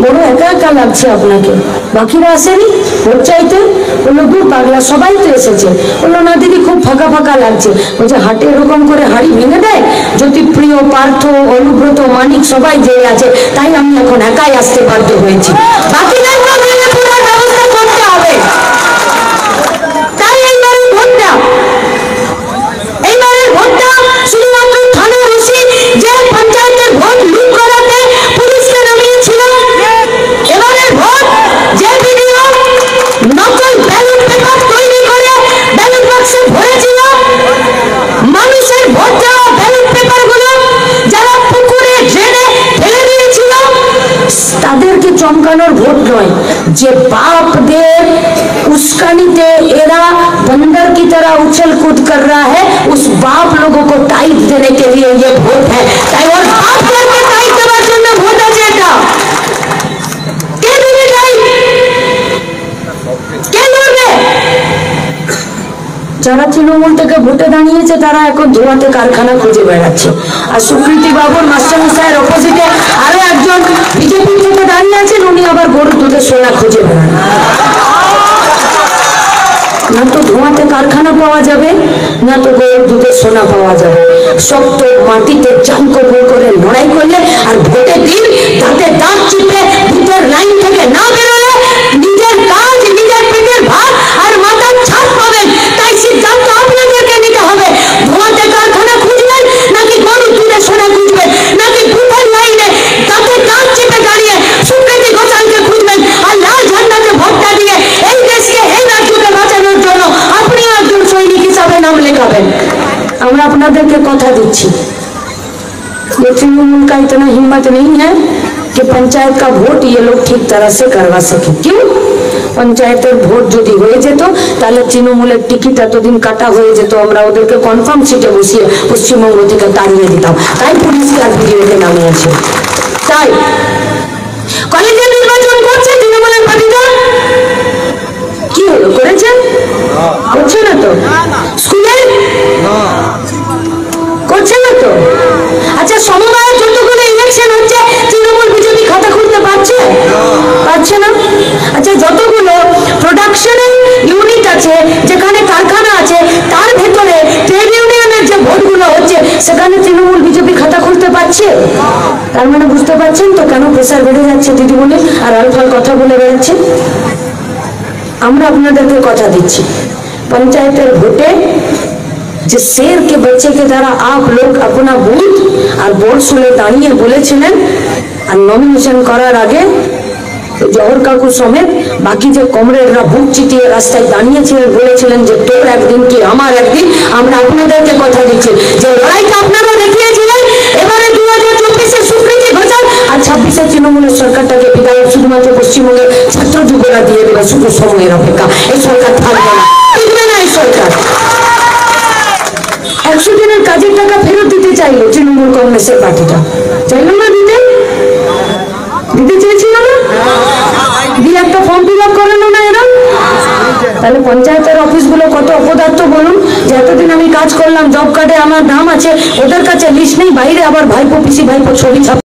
বড় একা একা লাগছে আপনাকে, বাকিরা আসেনি ভোট চাইতে? বললো দূর পাগলা, সবাই তো এসেছে। বললো না দিদি, খুব ফাঁকা ফাঁকা লাগছে। বলছে হাটে এরকম করে হাড়ি ভেঙে দেয়? জ্যোতিপ্রিয়, পার্থ, অনুব্রত, মানিক সবাই যে আছে, তাই আমি এখন একাই আসতে বাধ্য হয়েছি। বাকিদের ব্যবস্থা করতে হবে। তাই এইবারের ভোটটা শুধুমাত্র থানার ওসি যে পঞ্চায়েতের ভোট লুট করাতে পুলিশকে নামিয়েছিল, এবারের ভোট যে ভিডিও নকল ব্যালট পেপার তৈরি করে ব্যালট বাক্সে ভরেছিল, মানুষের ভোট দেওয়া ব্যালট পেপার গুলো যারা পুকুরে ড্রেনে ফেলে দিয়েছিল, তাদেরকে চমকানোর ভোট नॉय, जे बाप दे उस्कानीते एरा बंदर की तरह उछल कूद कर रहा है, उस बाप लोगों को टाइट देने के लिए ये वोट है। और बाप करके टाइट देवार জন্য ভোট আছে। এটা কে দেবে টাইট? কে লড়বে? যারা তৃণমূল থেকে ভোটে দাঁড়িয়েছে তারা এখন ধোঁয়াতে কারখানা খুঁজে বেড়াচ্ছে। আর সুকৃতি বাবুর মাস্টারমশাইয়ের অপোজিটে আরো একজন বিজেপি থেকে দাঁড়িয়ে আছেন, উনি আবার গরুর দুধের সোনা খুঁজে বেড়ান। না তো ধোঁয়াতে কারখানা পাওয়া যাবে, না তো গরুর দুধের সোনা পাওয়া যাবে। শক্ত মাটিতে চাঙ্কবল করে লড়াই করলে আর ভোটের দিন তাতে দাঁত চিপে ভোটের লাইন থেকে না বেরোলে নিজের কাজ, নিজের পেটের ভাত আর মাথার ছাদ পাবেন। তাই সিদ্ধান্ত আপনাদেরকে নিতে হবে, ধোঁয়াতে কারখানা খুঁজবেন নাকি গরুর দুধের সোনা খুঁজবেন, নাকি ভোটের লাইনে তাতে দাঁত চিপে দাঁড়িয়ে সুকৃতি ঘোষালকে খুঁজবেন আর লাল ঝান্ডাতে ভোটটা দিয়ে এই দেশকে, এই রাজ্যকে বাঁচানোর জন্য আপনি একজন সৈনিক হিসাবে নাম লেখাবেন। আমরা আপনাদেরকে কথা দিচ্ছি, ये तृणमूल का इतना हिम्मत नहीं है कि पंचायत का वोट ये लोग ठीक तरह से करवा सके। क्यों? पंचायतेर भोट যদি হয়ে যেত তাহলে তৃণমূলের টিকিট এতদিন কাটা হয়ে যেত, আমরা ওদেরকে কনফার্ম সিটে বসিয়ে পশ্চিমবঙ্গ থেকে তাড়িয়ে দিতাম। তাই পুলিশকে আর ভিডিওতে নামিয়েছে। তাই কলেজের নির্বাচন করছে তৃণমূলের পার্টিটা, কি হলো? করেছে? করছে না তো? স্কুলে করছে না তো? আচ্ছা, সমবায় যতগুলো ইলেকশন হচ্ছে তৃণমূল বিজেপি খাতা খুলতে পারছে? পারছে না। আচ্ছা, যতগুলো প্রোডাকশনের ইউনিট আছে, যেখানে কারখানা আছে, তার ভেতরে ট্রেড ইউনিয়নের যে ভোটগুলো হচ্ছে সেখানে তৃণমূল বিজেপি খাতা খুলতে পারছে? তার মানে বুঝতে পারছেন তো কেন প্রেসার বেড়ে যাচ্ছে দিদিমণি আর আলফাল কথা বলে বেড়াচ্ছে। আমরা আপনাদেরকে কথা দিচ্ছি, पंचायतेर भोटे যে शेर के बच्चे के द्वारा आप लोग अपना बूथ और बोर्ड सुने दाड़िए बोलेছিলেন আর নমিনেশন করার আগে জহর কাকু সমেত বাকি যে কমরেডরা বুক চিটিয়ে রাস্তায় দাঁড়িয়েছিলেন, বলেছিলেন যে তোর একদিন কি আমার একদিন। আমরা আপনাদেরকে কথা দিচ্ছি যে লড়াইটা আপনারা দেখিয়েছিলেন, এবারে 2024-এ সুকৃতি ঘোষাল আর 26-এ তৃণমূলের সরকারটাকে বিদায় শুধুমাত্র পশ্চিমবঙ্গের ছাত্র যুবরা দিয়ে দেবে। শুধু সময়ের অপেক্ষা, এই সরকার থাকবে না, টিকবে না এই সরকার। 100 দিনের কাজের টাকা ফেরত দিতে চাইলো তৃণমূল কংগ্রেসের পার্টিটা, চাইলো না দিতে? দিতে চেয়েছিল না? দিয়ে একটা ফর্ম ফিল আপ করালো না এরা? তাহলে পঞ্চায়েতের অফিসগুলো কত অপদার্থ বলুন, যে এতদিন আমি কাজ করলাম, জব কার্ডে আমার নাম আছে, ওদের কাছে লিস্ট নেই, বাইরে আবার ভাইপো পিসি ভাইপো ছবি ছাপ